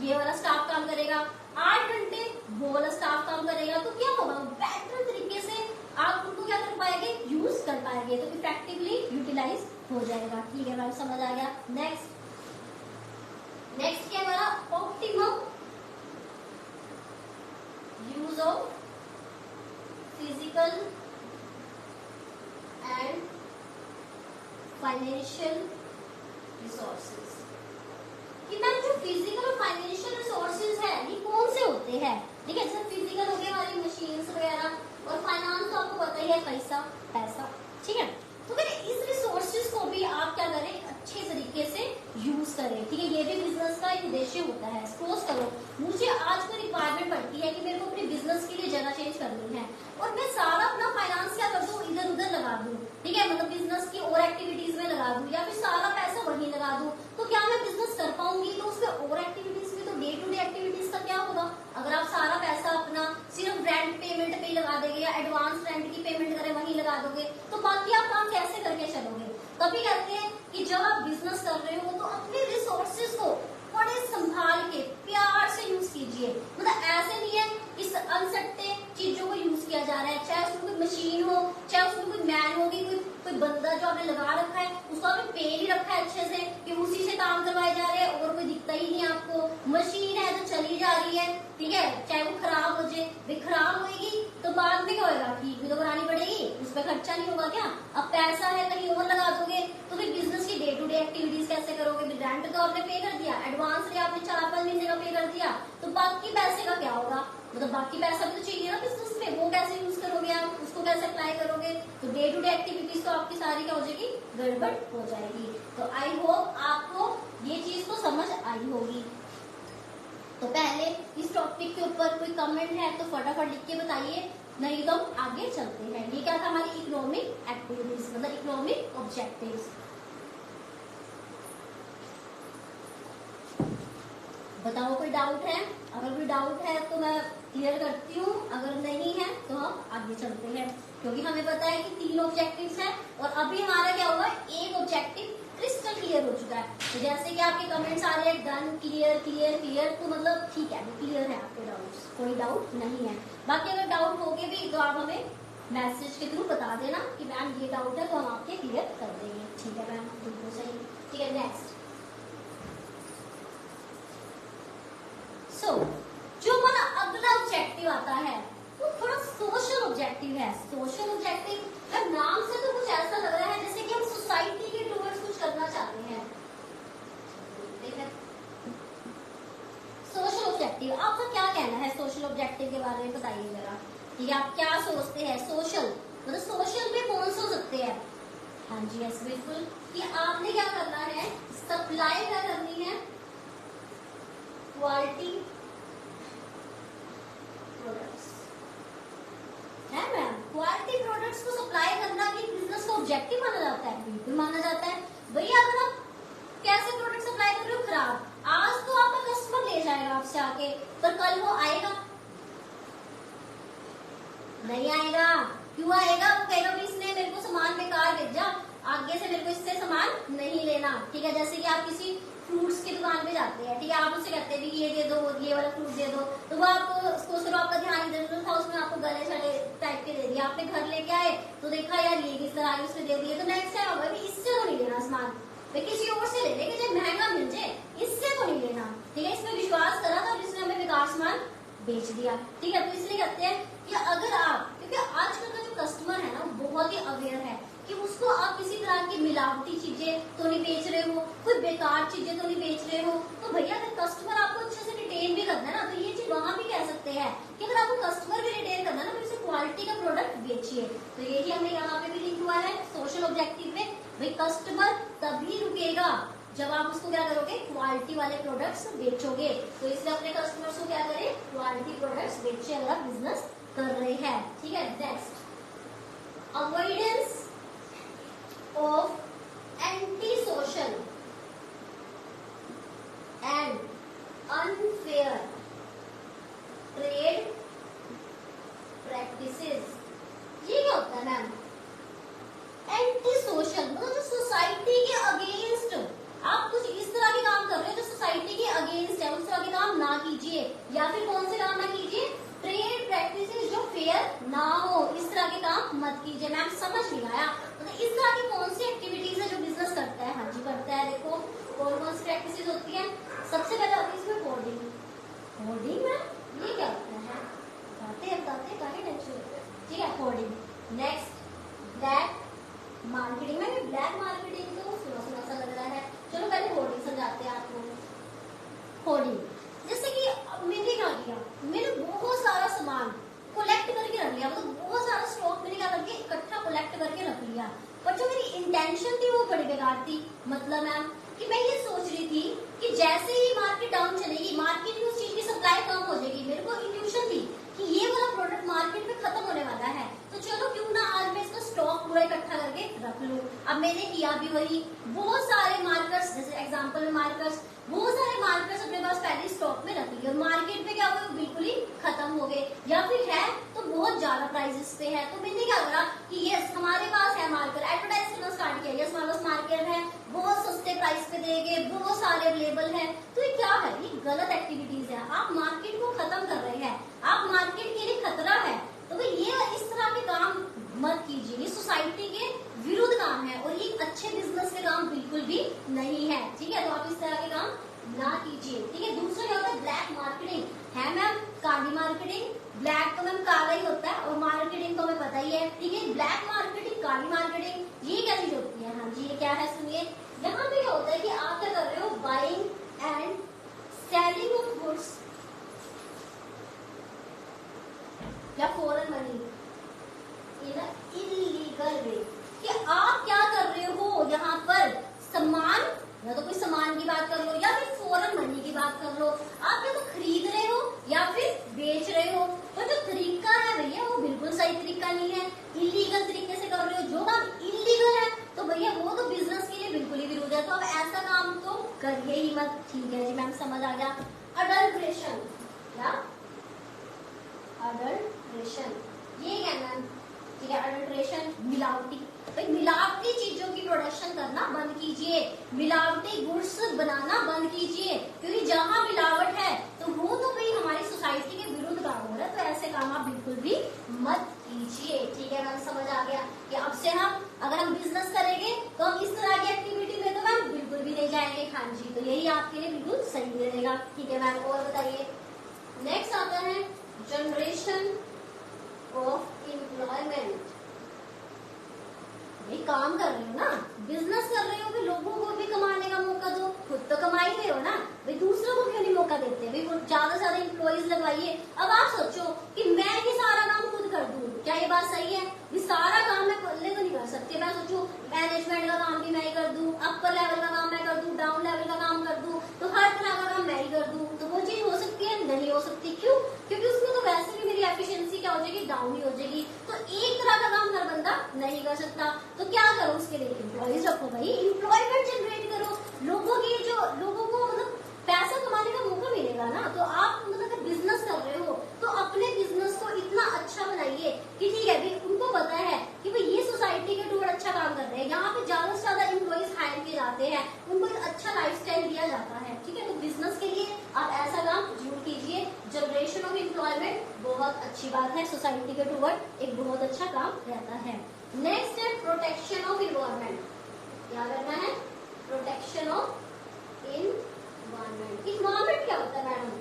ये वाला स्टाफ काम करेगा, 8 घंटे वो वाला स्टाफ काम करेगा, तो क्या होगा, बेटर तरीके से आप उनको क्या कर पाएंगे, यूज कर पाएंगे, तो इफेक्टिवली यूटिलाइज हो जाएगा, ठीक है मैम समझ आ गया। नेक्स्ट क्या हमारा, optimum use of physical and financial resources. कि मैम जो फिजिकल और फाइनेंशियल रिसोर्सेज है ये कौन से होते हैं? ठीक है, जैसे फिजिकल हो गया हमारी मशीन्स वगैरह, और फाइनेंस तो आपको पता ही है, पैसा। ठीक है, तो फिर इस रिसोर्सेज को भी आप क्या करें, अच्छे तरीके से यूज करें। ठीक है, ये भी बिजनेस का एक उद्देश्य होता है। सपोज करो मुझे आज कोई रिक्वायरमेंट पड़ती है कि मेरे को अपने बिजनेस के लिए जगह चेंज करनी है, और मैं सारा अपना फाइनेंस क्या कर दूं, इधर उधर लगा दूं। ठीक है, मतलब बिजनेस की और एक्टिविटीज में लगा दूं, या फिर सारा पैसा वहीं लगा दूं, तो क्या मैं बिजनेस कर पाऊंगी? तो उसमें और एक्टिविटीज में, तो डे टू डे एक्टिविटीज का क्या होगा? अगर आप सारा पैसा अपना सिर्फ रेंट पेमेंट पे लगा देंगे, या एडवांस रेंट की पेमेंट करें वहीं लगा दोगे, तो बाकी आप काम कैसे करके चलोगे? तभी कहते हैं कि जब आप बिजनेस कर रहे हो तो अपने रिसोर्सेज को बड़े संभाल के प्यार से यूज कीजिए। मतलब ऐसे नहीं है इस अनसट्टे चीजों को यूज किया जा रहा है, चाहे उसमें कोई मशीन हो, चाहे उसमें कोई मैन होगी, कोई बंदा जो आपने लगा रखा है उसको आपने पे ही रखा है अच्छे से कि उसी से काम करवाए जा रहे हैं, और कोई दिखता ही नहीं आपको। मशीन है जो चली जा रही है, ठीक है, चाहे वो खराब हो जाए, वे खराब होगी तो बाद में क्या होगा, ठीक भी तो करानी पड़ेगी, उस पर खर्चा नहीं होगा क्या? अब पैसा है कहीं और लगा दोगे तो फिर बिजनेस की डे टू डे एक्टिविटीज कैसे करोगे? रेंट तो आपने पे कर दिया, एडवांस भी आपने 4-5 महीने का पे कर दिया, तो बाकी पैसे का क्या होगा? मतलब बाकी पैसा भी तो चाहिए ना बिजनेस में, वो कैसे यूज करोगे आप, उसको कैसे अप्लाई करोगे? तो डे टू डे एक्टिविटीज तो आपकी सारी क्या हो जाएगी, गड़बड़ हो जाएगी। तो आई होप आपको ये चीज तो समझ आई होगी। तो पहले इस टॉपिक के ऊपर कोई कमेंट है तो फटाफट लिख के बताइए, नहीं तो हम आगे चलते हैं। ये क्या था, हमारी इकोनॉमिक एक्टिविटीज, मतलब इकोनॉमिक ऑब्जेक्टिव्स। बताओ कोई डाउट है? अगर कोई डाउट है तो मैं क्लियर करती हूँ, अगर नहीं है तो हम आगे चलते हैं, क्योंकि हमें पता है कि 3 ऑब्जेक्टिव्स हैं, और अभी हमारा क्या हुआ, एक ऑब्जेक्टिव क्रिस्टल क्लियर हो चुका है। तो जैसे कि आपके कमेंट्स आ रहे हैं डन, क्लियर क्लियर क्लियर, तो मतलब ठीक है, वो क्लियर है आपके डाउट्स, कोई डाउट नहीं है। बाकी अगर डाउट होगे भी तो आप हमें मैसेज के थ्रू बता देना कि मैम ये डाउट है, तो हम आपके क्लियर कर देंगे। ठीक है मैम, बिल्कुल सही। ठीक है, नेक्स्ट। जो हमारा अगला ऑब्जेक्टिव आता है वो थोड़ा सोशल ऑब्जेक्टिव है। सोशल ऑब्जेक्टिव नाम से तो कुछ ऐसा लग रहा है जैसे कि हम सोसाइटी के टुवर्ड्स कुछ करना चाहते हैं। सोशल ऑब्जेक्टिव, आपका क्या कहना है सोशल ऑब्जेक्टिव के बारे में, बताइए जरा। ठीक है, आप क्या सोचते हैं? सोशल मतलब सोशल में कौन से हो सकते हैं? हाँ जी, यस बिल्कुल, कि आपने क्या करना है, सप्लाई क्या करनी है, क्वालिटी प्रोडक्ट्स है मैम। क्वालिटी प्रोडक्ट्स को सप्लाई करना भी बिजनेस का ऑब्जेक्टिव माना जाता है, बिल्कुल माना जाता है। भैया अगर आप कैसे प्रोडक्ट सप्लाई कर रहे हो खराब, आज तो आपका कस्टमर ले जाएगा आपसे आके, पर कल वो आएगा नहीं आएगा? क्यों आएगा? वो कहेगा भाई इसने मेरे को सामान बेकार भेजा, आगे से मेरे को इससे सामान नहीं लेना। ठीक है, जैसे कि आप किसी फ्रूट्स की दुकान पे जाते हैं, ठीक है, आप उससे कहते हैं ये दे दो, ये वाला फ्रूट दे दो, तो वो आपको सोच आपका ध्यान इधर था, उसमें आपको गले छड़े टाइप के दे दिया। आपने घर लेके आए तो देखा यार ये किस तरह आई, उसने दे दिए, तो नेक्स्ट टाइम होगा इससे तो नहीं लेना सामान, भाई किसी और से ले लेंगे, चाहे महंगा मिल जाए, इससे तो नहीं लेना। ठीक है, इसमें विश्वास करा था, इसने हमें बेकार सामान बेच दिया। ठीक है, तो इसलिए कहते हैं कि अगर आप, क्योंकि आजकल का जो कस्टमर है ना बहुत ही अवेयर है कि उसको आप किसी तरह की मिलावटी चीजें तो नहीं बेच रहे हो, कोई बेकार चीजें तो नहीं बेच रहे हो, तो भैया अगर कस्टमर आपको अच्छे से रिटेन भी करना है ना, तो ये चीज वहां भी कह सकते हैं कि अगर आपको कस्टमर भी रिटेन करना है ना, तो इसे क्वालिटी का प्रोडक्ट बेचिए। तो यही हमने यहाँ पे भी लिख हुआ है सोशल ऑब्जेक्टिव में, भाई कस्टमर तभी रुकेगा जब आप उसको क्या करोगे, क्वालिटी वाले प्रोडक्ट्स बेचोगे। तो इसलिए अपने कस्टमर्स को क्या करें, क्वालिटी प्रोडक्ट्स बेचे अगर आप बिजनेस कर रहे हैं। ठीक है, next, avoidance of anti-social and unfair trade practices। ये क्या होता है मैम? एंटी सोशल मतलब जो सोसाइटी के अगेंस्ट, आप कुछ इस तरह के काम कर रहे हो जो सोसाइटी के अगेंस्ट है, उस तरह के काम ना कीजिए। या फिर कौन से काम ना कीजिए, ट्रेड प्रैक्टिसेस जो फेयर ना हो, इस तरह के काम मत कीजिए। मैम समझ नहीं आया मैम ब्लैक मार्केटिंग तो सुना सुना सा लग रहा है, चलो पहले होर्डिंग समझाते हैं आपको। होर्डिंग जैसे कि मैंने क्या किया, मैंने बहुत सारा सामान कलेक्ट करके रख लिया, मतलब बहुत सारा स्टॉक मैंने क्या करके इकट्ठा कलेक्ट करके रख लिया, पर जो मेरी इंटेंशन थी वो बड़ी बेकार थी। मतलब मैम कि मैं ये सोच रही थी कि जैसे ही मार्केट डाउन चलेगी, मार्केट में उस चीज की सप्लाई कम हो जाएगी, मेरे को इंट्यूशन थी कि ये वाला प्रोडक्ट मार्केट में खत्म होने वाला है, तो चलो क्यों ना आज मैं इसका स्टॉक पूरा इकट्ठा करके रख लूं। अब मैंने किया भी वही, बहुत सारे मार्कर्स, जैसे एग्जांपल में मार्कर्स, बहुत सारे मार्कर्स अपने पास पहले स्टॉक में रख लिए और मार्केट में क्या हुआ, बिल्कुल ही खत्म हो गए, या फिर है तो बहुत ज्यादा प्राइसेस पे है। तो मैंने क्या करा कि यस हमारे पास है मार्कर, एडवर्टाइज करना स्टार्ट किया, यस हमारे पास मार्कर है, बहुत सस्ते प्राइस पे देंगे, बहुत सारे अवेलेबल है। तो ये क्या है, ये गलत एक्टिविटीज है, आप मार्केट को खत्म कर रहे हैं, आप मार्केट के लिए खतरा है। तो भाई ये इस तरह के काम मत कीजिए, ये सोसाइटी के विरुद्ध काम है और ये अच्छे बिजनेस के काम बिल्कुल भी नहीं है, ठीक है। तो आप इस तरह के काम ना कीजिए, ठीक है। दूसरा क्या होता है, ब्लैक मार्केटिंग है मैम, काली मार्केटिंग, ब्लैक तो मैम काला ही होता है और मार्केटिंग तो हमें पता ही है, ठीक है। ब्लैक मार्केटिंग, काली मार्केटिंग, ये क्या चीज होती है, हाँ जी ये क्या है सुनिए। यहाँ पे क्या होता है कि आप क्या कर रहे हो, buying and selling of goods या फॉरेन मनी इन इलीगल वे, कि आप क्या कर रहे हो यहाँ पर, सामान, या तो कोई सामान की बात कर लो या फिर फॉरेन मनी की बात कर लो, आप या तो खरीद रहे हो या फिर बेच रहे हो, पर जो तरीका है भैया वो बिल्कुल सही तरीका नहीं है, इलीगल तरीके से कर रहे हो। जो काम इलीगल है तो भैया वो तो बिजनेस के लिए बिल्कुल ही विरोध है, तो अब ऐसा काम तो करिए ही मत, ठीक है जी मैम समझ आ गया। अडल्ट्रेशन या अडल्ट्रेशन, ये क्या मैम, ठीक है। अडल्ट्रेशन मिलावटी, भाई मिलावटी चीजों की प्रोडक्शन करना बंद कीजिए, मिलावटी गुड्स बनाना बंद कीजिए, क्योंकि जहाँ मिलावट है तो वो तो भाई हमारी सोसाइटी के विरुद्ध काम हो रहा है, तो ऐसे काम आप बिल्कुल भी मत कीजिए, ठीक है मैम समझ आ गया कि अब से हम अगर हम बिजनेस करेंगे तो हम इस तरह की एक्टिविटी में तो मैम बिल्कुल भी नहीं जाएंगे, हाँ जी। तो यही आपके लिए बिल्कुल सही रहेगा, ठीक है मैम। और बताइए, नेक्स्ट आता है जनरेशन ऑफ एम्प्लॉयमेंट। भाई काम कर रहे हो ना, बिजनेस कर रहे हो, भी लोगों को भी कमाने का मौका दो, खुद तो कमा ही रहे हो ना, भाई दूसरों को क्यों नहीं मौका देते, भाई वो ज्यादा से ज्यादा एम्प्लॉइज लगवाइए। अब आप सोचो कि मैं ही सारा काम खुद कर दूं, क्या ये बात सही है, ये सारा काम मैं अकेले तो नहीं कर सकती। मैं सोचूं मैनेजमेंट का काम भी मैं ही कर दूं, अपर लेवल का काम मैं कर दूं, डाउन लेवल का काम कर दूं, तो हर तरह का काम मैं ही कर दूं, तो वो चीज हो सकती है, नहीं हो सकती। क्यों, क्योंकि उसमें तो वैसे भी मेरी एफिशिएंसी क्या हो जाएगी, डाउन ही हो जाएगी। तो एक तरह का काम हर बंदा नहीं कर सकता, तो क्या करो उसके लिए, एम्प्लॉइज रखो भाई, एम्प्लॉयमेंट जनरेट करो, लोगों की जो लोगों को मतलब पैसा कमाने का मौका मिलेगा ना। तो आप मतलब बिजनेस कर रहे हो तो अपने बिजनेस को इतना अच्छा बनाइए कि ठीक है भाई उनको पता है कि भाई ये सोसाइटी के टूवर्ड अच्छा काम कर रहे हैं, यहाँ पे ज्यादा से ज्यादा एम्प्लॉइज हायर किए जाते हैं, उनको एक अच्छा लाइफस्टाइल दिया जाता है, ठीक है। तो बिजनेस के लिए आप ऐसा काम जरूर कीजिए। जनरेशन ऑफ एम्प्लॉयमेंट बहुत अच्छी बात है, सोसाइटी के टूवर्ड एक बहुत अच्छा काम रहता है। नेक्स्ट है प्रोटेक्शन ऑफ इन्वायरमेंट। क्या करना है, प्रोटेक्शन ऑफ इन्वायरमेंट। इन्वायरमेंट क्या होता है मैडम,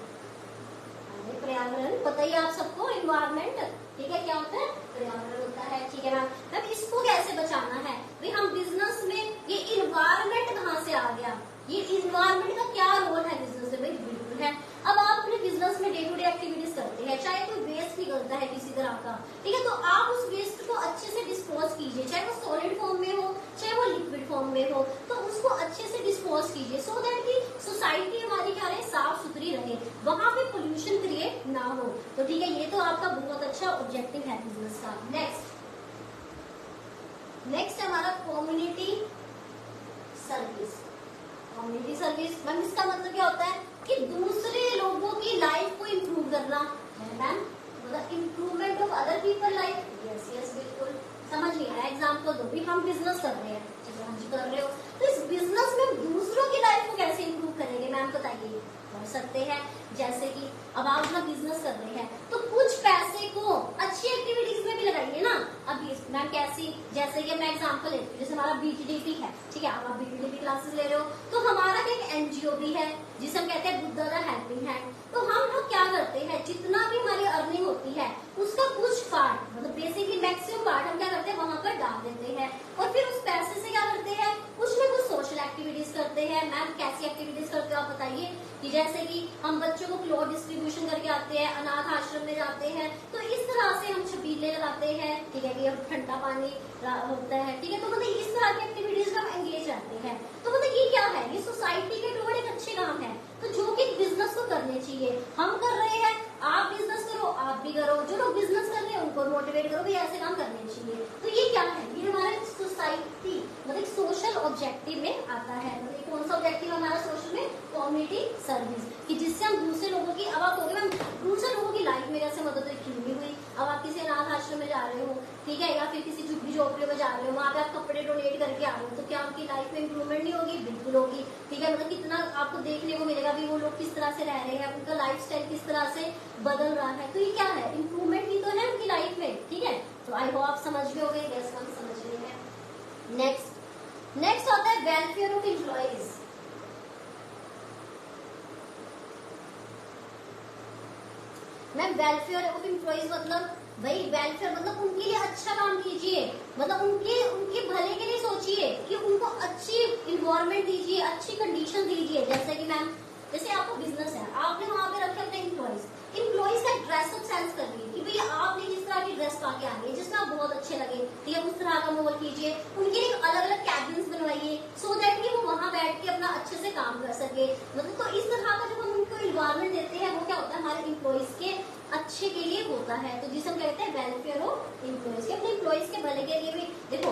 पर्यावरण, पता ही आप सबको इन्वायरमेंट, ठीक है। क्या होता है, पर्यावरण होता है, ठीक है मैम। अब इसको कैसे बचाना है, भाई हम बिजनेस में ये इन्वायरमेंट कहाँ से आ गया, ये इन्वायरमेंट का क्या रोल है बिजनेस में, भाई बिल्कुल है। अब आप अपने बिजनेस में डे टू डे एक्टिविटीज करते हैं, चाहे कोई वेस्ट निकलता है किसी तरह का, ठीक है, तो आप उस वेस्ट को अच्छे से डिस्पोज कीजिए, चाहे वो सॉलिड फॉर्म में हो चाहे वो लिक्विड फॉर्म में हो, तो उसको अच्छे से डिस्पोज कीजिए, सो दैट की सोसाइटी हमारी क्या रहे, साफ सुथरी रहे, वहां पे पोल्यूशन क्रिएट ना हो। तो ठीक है, ये तो आपका बहुत अच्छा ऑब्जेक्टिव है बिजनेस का। नेक्स्ट हमारा community service. Community service ma'am इसका मतलब क्या होता है कि दूसरे लोगों की लाइफ को इम्प्रूव करना है मैम, मतलब improvement of other people life. Yes yes बिल्कुल समझ नहीं आया, एग्जाम्पल दो, भी हम बिजनेस कर रहे हैं, हाँ जी कर रहे हो, तो इस बिजनेस में दूसरों की लाइफ को कैसे इम्प्रूव करेंगे मैम बताइए। कर सकते हैं, जैसे कि अब आप अपना बिजनेस कर रहे हैं तो कुछ पैसे को अच्छी एक्टिविटीज में भी लगाइए ना। अब मैम कैसी, जैसे कि मैं एग्जांपल लेती हूँ, जैसे हमारा बीटीडीपी है, ठीक है, अब आप बीटीडीपी क्लासेस ले रहे हो, तो हमारा एक एनजीओ भी है जिसे हम कहते हैं बुद्धा द हेल्पिंग हैंड। तो हम लोग क्या करते हैं, जितना भी हमारी अर्निंग होती है उसका कुछ पार्ट, मतलब बेसिकली मैक्सिमम पार्ट हम क्या करते हैं वहां पर डाल देते हैं, और फिर उस पैसे से क्या मैम कैसी एक्टिविटीज करते हो आप बताइए। कि जैसे कि हम बच्चों को क्लोथ डिस्ट्रीब्यूशन करके आते हैं, अनाथ आश्रम में जाते हैं, तो इस तरह से हम छबीले लगाते हैं, ठीक है, कि अब ठंडा पानी होता है, ठीक है, तो मतलब इस तरह की एक्टिविटीज में हम एंगेज रहते हैं। तो मतलब ये क्या है, ये सोसाइटी के टुवर्ड एक अच्छे काम है, तो जो कि बिजनेस को करने चाहिए, हम कर रहे हैं, आप बिजनेस करो, आप भी करो, जो लोग बिजनेस कर रहे हैं उनको मोटिवेट करो भी ऐसे काम करने चाहिए। तो ये क्या है, ये हमारे सोसाइटी मतलब सोशल ऑब्जेक्टिव में आता है। मतलब कौन सा ऑब्जेक्टिव हमारा सोशल में, कम्युनिटी सर्विस, कि जिससे हम दूसरे लोगों की, अब आप कहोगे मैम दूसरे लोगों की लाइफ में कैसे मदद क्यों नहीं हुई। अब आप किसी अनाथ आश्रम में जा रहे हो, ठीक है, या फिर किसी झुग्गी झोपड़ियों में जा रहे हो, वहां पे आप कपड़े डोनेट करके आ रहे हो, तो क्या आपकी लाइफ में इंप्रूवमेंट नहीं होगी, बिल्कुल होगी, ठीक है। मतलब कितना आपको देखने को मिलेगा भी वो लोग किस तरह से रह रहे हैं, उनका लाइफ स्टाइल किस तरह से बदल रहा है, तो ये क्या है, इंप्रूवमेंट ही तो है उनकी लाइफ में, ठीक है। तो आई होप आप समझ गए होंगे, यस हम समझ रहे हैं। नेक्स्ट आता है welfare of employees. Ma'am welfare of employees मतलब भाई वेलफेयर मतलब उनके लिए अच्छा काम कीजिए, मतलब उनके भले के लिए सोचिए, कि उनको अच्छी इन्वायरमेंट दीजिए, अच्छी कंडीशन दीजिए। जैसे कि मैम जैसे आपका बिजनेस है, आपने वहां पे रखे अपने एम्प्लॉइज का ड्रेसअप सेंस करिए कि भाई आपने किस तरह की ड्रेस पा के आनी है जिसमें आप बहुत अच्छे लगे, ठीक है, उस तरह का मोल कीजिए। उनके लिए अलग अलग कैबिन्स बनवाइए सो दैट कि वो वहां बैठ के अपना अच्छे से काम कर सके। मतलब तो इस तरह का जब हम उनको इन्वायरमेंट देते हैं वो क्या होता है, हमारे एम्प्लॉइज के अच्छे के लिए होता है। तो जिसे हम कहते हैं वेलफेयर ऑफ एम्प्लॉइज, अपने एम्प्लॉइज के भले के लिए भी। देखो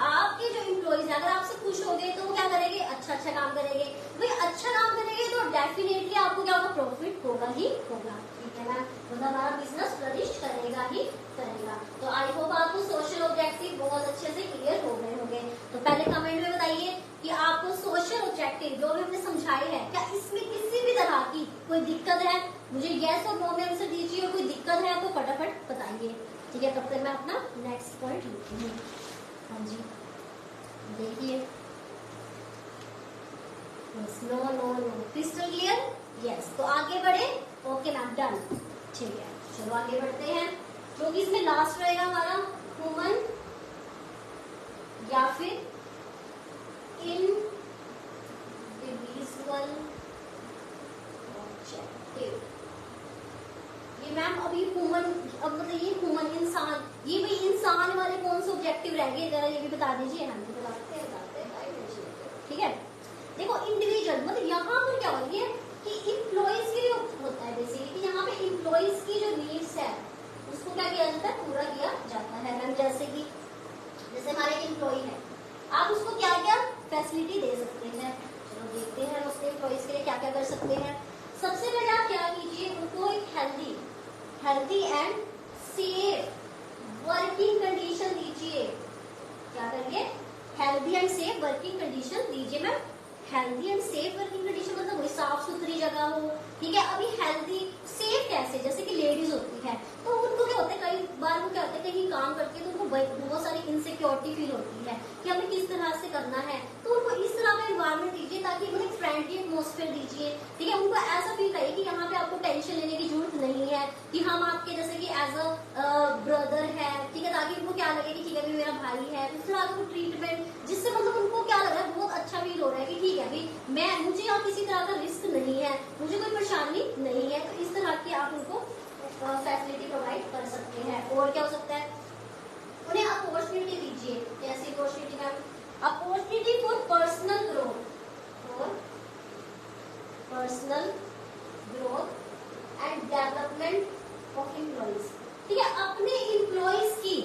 आपके जो एम्प्लॉइज है अगर आपसे खुश हो गए तो वो क्या करेंगे, अच्छा काम करेंगे। भाई अच्छा काम करेंगे तो डेफिनेटली आपको क्या होगा, प्रॉफिट होगा ही होगा, ठीक है ना। मतलब हमारा बिजनेस फ्लरिश करेगा ही करेगा। तो आई होप आपको सोशल ऑब्जेक्टिव बहुत अच्छे से क्लियर हो गए होंगे। तो पहले कमेंट में बताइए कि आपको सोशल ऑब्जेक्टिव जो भी हमने समझाए हैं, क्या इसमें किसी भी तरह की कोई दिक्कत है, मुझे यस और नो में आंसर दीजिए। कोई दिक्कत है तो फटाफट बताइए, ठीक है। तब तक मैं अपना नेक्स्ट पॉइंट लिखती हूँ। हाँ जी देखिए, no no no, crystal clear, yes. तो आगे बढ़े, ओके मैम डन, ठीक है। चलो आगे बढ़ते हैं, जो कि इसमें लास्ट रहेगा हमारा ह्यूमन या फिर इंडिविजुअल ऑब्जेक्टिव। ये मैम अभी ह्यूमन, अब मतलब ये ह्यूमन इंसान, ये भाई इंसान वाले कौन से ऑब्जेक्टिव रहेंगे जरा ये भी बता दीजिए। हम बताते हैं ठीक है। देखो इंडिविजुअल मतलब यहाँ पर क्या हो रही है कि इम्प्लॉइज के लिए होता है बेसिकली, कि यहाँ पे इम्प्लॉइज की जो नीड्स है उसको क्या किया जाता है, पूरा किया जाता है। मैम जैसे हमारे इम्प्लॉय है, आप उसको क्या क्या फैसिलिटी दे सकते हैं। चलो देखते हैं उसके इम्प्लॉइज के लिए क्या क्या कर सकते हैं। सबसे पहले आप क्या कीजिए, उनको एक healthy and safe working condition दीजिए। क्या करिए, healthy and safe working condition दीजिए। Ma'am healthy and safe working condition मतलब वही साफ सुथरी जगह हो, ठीक है। अभी हेल्दी सेफ कैसे, जैसे कि लेडीज होती है तो उनको क्या होता है, कई बार वो क्या होता है कहीं काम करती है तो उनको बहुत सारी इनसिक्योरिटी फील होती है कि हमें किस तरह से करना है। तो उनको इस तरह का एनवायरमेंट दीजिए ताकि उन्हें फ्रेंडली एटमोस्फेयर दीजिए, ठीक है। उनको ऐसा फील कराइए कि यहाँ पे आपको टेंशन लेने की जरूरत नहीं है, कि हम आपके जैसे कि एज अ ब्रदर है, ठीक है, ताकि उनको क्या लगे कि ठीक है मेरा भाई है। उस तरह का ट्रीटमेंट जिससे मतलब उनको क्या लग रहा है, बहुत अच्छा फील हो रहा है कि ठीक है भाई मुझे यहाँ किसी तरह का रिस्क नहीं है, मुझे कोई परेशानी नहीं है। तो इस तरह की आप उनको फैसिलिटी प्रोवाइड कर सकते हैं। और क्या हो सकता है, उन्हें अपॉर्चुनिटी दीजिए। कैसी opportunity ma'am, opportunity for personal growth and development of employees, ठीक है। अपने एम्प्लॉइज की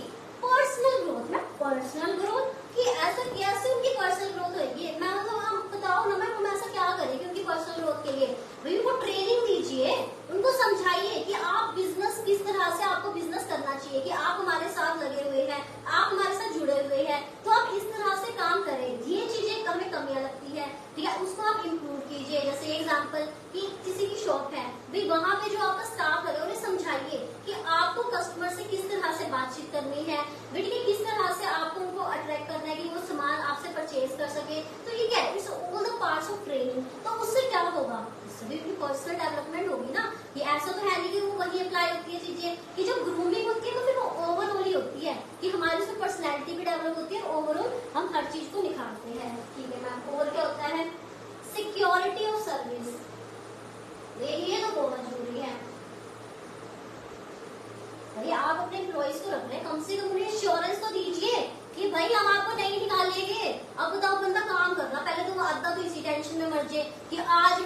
पर्सनल ग्रोथ में, पर्सनल ग्रोथ कि ऐसा कैसे उनकी पर्सनल ग्रोथ होगी। मैं तो आप बताओ ना मैम, हम ऐसा क्या करें कि उनकी पर्सनल ग्रोथ के लिए भाई उनको ट्रेनिंग दीजिए, उनको समझाइए कि आप बिजनेस किस तरह से आपको बिजनेस करना चाहिए, कि आप हमारे साथ लगे हुए हैं, आप हमारे साथ जुड़े हुए हैं, तो आप इस तरह से काम करें। ये चीजें हमें कमियां लगती है, ठीक है, उसको आप इम्प्रूव कीजिए। जैसे एग्जाम्पल कि किसी की शॉप है भाई, वहां पे जो आपका स्टाफ लगे उन्हें समझाइए कि आपको कस्टमर से किस तरह से बातचीत करनी है, ठीक है, किस तरह से आपको उनको अट्रैक्ट करना है कि वो सामान आपसे परचेज कर सके। तो ये क्या है, it's all the parts of training. तो उससे क्या होगा, उससे भी उनकी पर्सनल डेवलपमेंट होगी ना। ये ऐसा तो है नहीं कि वो वही अप्लाई होती है चीजें, कि जब ग्रूमिंग होती है तो फिर वो ओवरऑल ही होती है कि हमारी उसमें पर्सनैलिटी भी डेवलप होती है, ओवरऑल हम हर चीज को निखारते हैं, ठीक है मैम। और क्या होता है, सिक्योर एम्प्लॉइज को रख रहे हैं, कम से कम उन्हें एश्योरेंस तो दीजिए कि भाई हम आपको नहीं निकालेंगे। अब बताओ, बंदा काम कर रहा, पहले तो वो आधा तो इसी टेंशन में मर जाए कि आज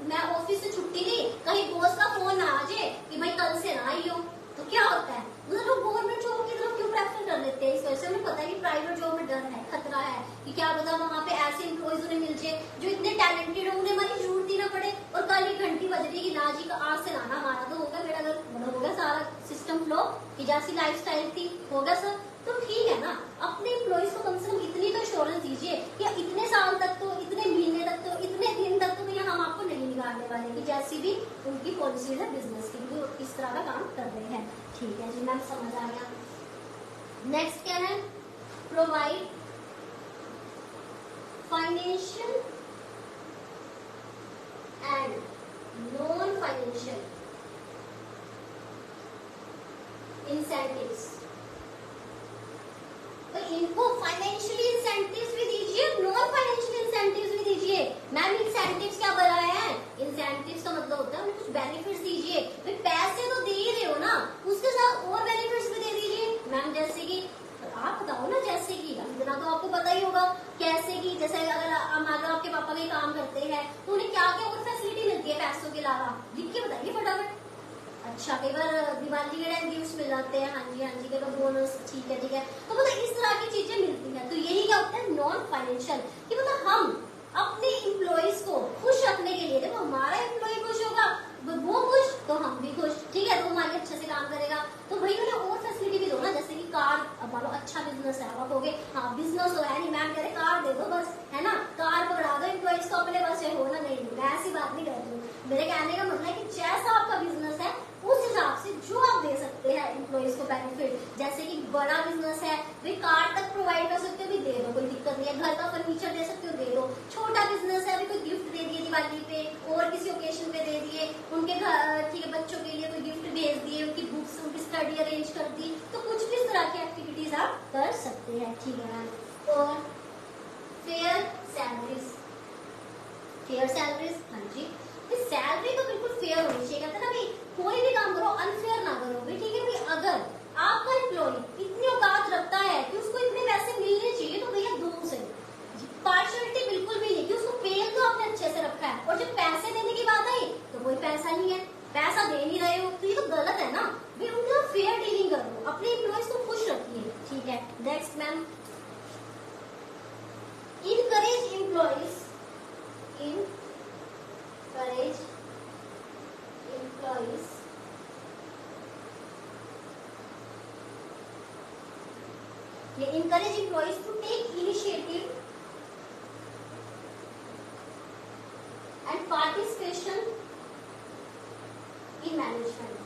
मैं ऑफिस से छुट्टी ली, कहीं बॉस का फोन ना आ जाए कि भाई कल से ना आई हो, तो क्या होता है, मतलब लोग गवर्नमेंट जॉब की तरफ क्यों प्रेफर कर लेते हैं? इस वजह से उन्हें पता है कि प्राइवेट जॉब में डर है, खतरा है कि क्या पता वहाँ पे ऐसे एम्प्लॉइज उन्हें मिल जाए जो इतने टैलेंटेड है, उन्हें हमारी जरूरत ही ना पड़े, और कल ही घंटी बज रही कि ना जी का आज से लाना, हमारा तो होगा, मेरा अगर मतलब होगा सारा सिस्टम फ्लो कि जैसी लाइफस्टाइल थी होगा सर, तो ठीक है ना। अपने एम्प्लॉइज को कम से कम इतनी तो एश्योरेंस दीजिए कि इतने साल तक तो, इतने महीने तक तो, इतने दिन तक तो भैया हम आपको नहीं निकालने वाले, कि जैसी भी उनकी पॉलिसी है बिजनेस की, वो इस तरह का काम कर रहे हैं। ठीक है जी मैम, समझ आ गया। नेक्स्ट क्या है, provide financial and non financial incentives. तो इनको फाइनेंशियली इंसेंटिव्स भी दीजिए, नॉन फाइनेंशियल इंसेंटिव्स भी दीजिए। मैम इंसेंटिव्स क्या बनाया है, इंसेंटिव्स का मतलब होता है उन्हें कुछ बेनिफिट्स दीजिए, भाई पैसे तो दे ही रहे हो ना, उसके साथ और बेनिफिट्स भी दे दीजिए। मैम जैसे कि आप बताओ ना, जैसे कि इतना तो आपको पता ही होगा, कैसे कि जैसे अगर आपके पापा के काम करते हैं तो उन्हें क्या क्या और फैसिलिटी मिलती है पैसों के अलावा, लिख के बताइए फटाफट। अच्छा, कई बार दिवाली के टाइम गिफ्ट मिल जाते हैं, हाँ जी हाँ जी, कई बार बोनस, ठीक है ठीक है, तो मतलब इस तरह की चीजें मिलती हैं। तो यही क्या होता है नॉन फाइनेंशियल, कि मतलब हम अपने एम्प्लॉइज को खुश रखने के लिए, देखो हमारा एम्प्लॉय खुश होगा, वो खुश तो हम भी खुश, ठीक है, तो हमारे अच्छे से काम करेगा, तो भाई उन्हें और फैसिलिटी भी दो ना, जैसे कि कार, अब मान लो अच्छा बिजनेस है, आप कहोगे हाँ बिजनेस तो है नहीं, मैम कह रहे कार दे दो बस, है ना, कार पकड़ा दो एम्प्लॉइज को अपने बस, हो ना, नहीं मैं ऐसी बात नहीं करती हूँ। मेरे कहने का मतलब है कि जैसा आपका बिजनेस है उस हिसाब से जो आप दे सकते हैं एम्प्लॉइज को बेनिफिट, जैसे कि बड़ा बिजनेस है भाई कार तक प्रोवाइड कर सकते हो, भी दे दो, कोई दिक्कत नहीं है, घर का फर्नीचर दे सकते हो, दे दो। छोटा बिजनेस है, अभी कोई गिफ्ट दे दिए दिवाली पे और किसी ओकेजन पे दे दिए, उनके घर, ठीक है, बच्चों के लिए कोई गिफ्ट भेज दिए, उनकी बुक्स, उनकी स्टडी अरेंज कर दी, तो कुछ भी इस तरह की एक्टिविटीज आप कर सकते हैं, ठीक है मैम। और फेयर सैलरीज, फेयर सैलरीज, हाँ जी, सैलरी तो बिल्कुल फेयर होनी चाहिए, कहते हैं ना भाई कोई भी काम करो अनफेयर ना करो भाई, ठीक है भाई, अगर आपका एम्प्लॉय इतनी औकात रखता है कि उसको इतने पैसे मिलने चाहिए, तो भैया दो से, पार्शियलिटी बिल्कुल भी नहीं कि उसको पेल तो आपने अच्छे से रखा है, और जब पैसे देने की बात आई तो कोई पैसा नहीं है, पैसा दे नहीं रहे हो, तो ये तो गलत है ना भाई, उनका फेयर डीलिंग करो, अपने एम्प्लॉयज को खुश रखिए, ठीक है। Next ma'am, encourage employees, encourage employees encourage employees to take initiative and participation in management।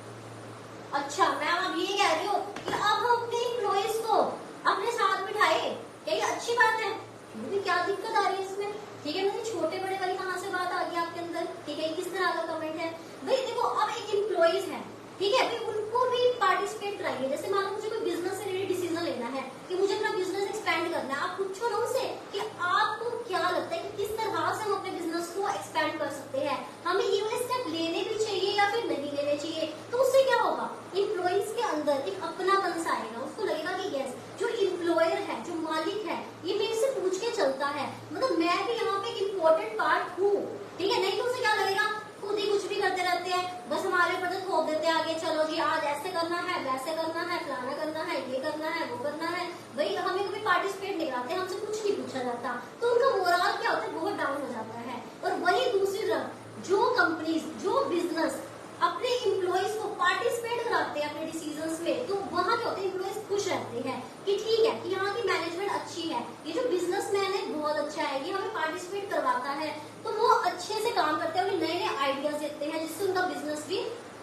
अच्छा मैम आप ये कह रही हो कि अब हम अपने एम्प्लॉयज को अपने साथ बिठाए, क्या ये अच्छी बात है? मुझे क्या दिक्कत आ रही है इसमें? ठीक है, मुझे छोटे बड़े वाली कहाँ से बात आ गई आपके अंदर? ठीक है, किस तरह का कमेंट है भाई? देखो अब एक एम्प्लॉइज है, ठीक है भाई, उनको भी पार्टिसिपेट कराइए। जैसे मान लो मुझे कोई बिजनेस से रिलेटेड डिसीजन लेना है कि मुझे अपना बिजनेस एक्सपेंड करना है, आप पूछो ना उनसे कि आपको क्या लगता है कि किस तरह से हम अपने बिजनेस को एक्सपेंड कर सकते हैं, हमें ये वाले स्टेप लेने भी चाहिए या फिर नहीं लेने चाहिए। तो उससे क्या होगा, एम्प्लॉइज के अंदर एक अपनापन सा आएगा, उसको लगेगा कि यस जो एम्प्लॉयर है, जो मालिक है, ये मेरे से पूछ के चलता है, मतलब मैं भी यहाँ पे एक इम्पोर्टेंट पार्ट हूँ, ठीक है। नहीं तो उसे क्या लगेगा, खुद ही कुछ भी करते रहते हैं, बस हमारे ऊपर तो थोप देते हैं आगे, चलो जी आज ऐसे करना है, वैसे करना है, फलाना करना है, ये करना है, वो करना है, भाई हमें कभी पार्टिसिपेट नहीं कराते, हमसे कुछ नहीं पूछा जाता, तो उनका मोरल क्या होता है, बहुत डाउन हो जाता है। और वही दूसरी तरफ जो कंपनीज, जो बिजनेस अपने एम्प्लॉइज को पार्टिसिपेट कराते हैं अपने डिसीजंस में, तो वहाँ क्या होते हैं, एम्प्लॉइज खुश रहते हैं कि ठीक है कि यहाँ की मैनेजमेंट अच्छी है, ये जो बिजनेसमैन है बहुत अच्छा है, ये हमें पार्टिसिपेट करवाता है, तो वो अच्छे से काम करते हैं, उन्हें नए नए आइडियाज देते हैं, जिससे उनका बिजनेस भी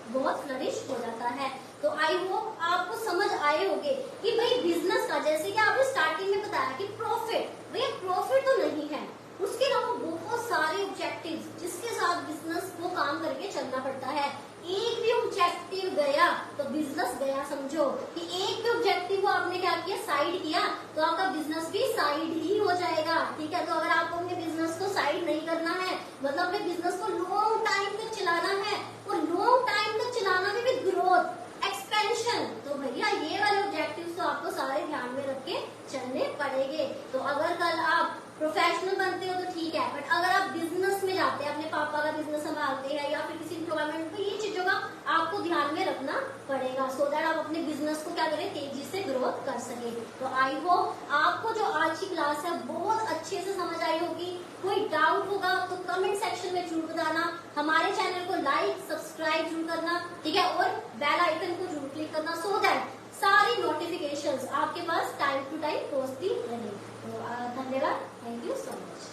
बहुत फ्लरिश हो जाता है। तो आई होप आपको समझ आए होंगे कि भाई बिजनेस का, जैसे कि आपने स्टार्टिंग में बताया कि प्रॉफिट, भैया प्रॉफिट तो नहीं है, उसके अलावा बहुत सारे ऑब्जेक्टिव्स जिसके साथ बिजनेस को काम करके चलना पड़ता है। एक भी ऑब्जेक्टिव गया तो बिजनेस गया, समझो कि एक भी ऑब्जेक्टिव को आपने क्या किया, साइड किया, तो आपका बिजनेस भी साइड ही हो जाएगा, ठीक है। तो अगर आपको अपने बिजनेस को साइड नहीं करना है, मतलब अपने बिजनेस को लॉन्ग टाइम तक चलाना है, और लॉन्ग टाइम तक चलाना में भी ग्रोथ, एक्सपेंशन, तो भैया ये बट अगर आप बिजनेस में जाते हैं, अपने पापा का बिजनेस संभालते हैं या फिर किसी एम्प्लॉयमेंट, तो ये चीजों का आपको ध्यान में रखना पड़ेगा, सो दैट आप अपने बिजनेस को क्या करें, तेजी से ग्रोथ कर सके। तो आई होप आपको जो आज की क्लास है बहुत अच्छे से समझ आई होगी। कोई डाउट होगा तो कमेंट सेक्शन में जरूर बताना। हमारे चैनल को लाइक सब्सक्राइब जरूर करना, ठीक है, और बेल आइकन को जरूर क्लिक करना, सो दैट सारी नोटिफिकेशंस आपके पास टाइम टू टाइम पहुंचती रहे। तो धन्यवाद, थैंक यू सो मच।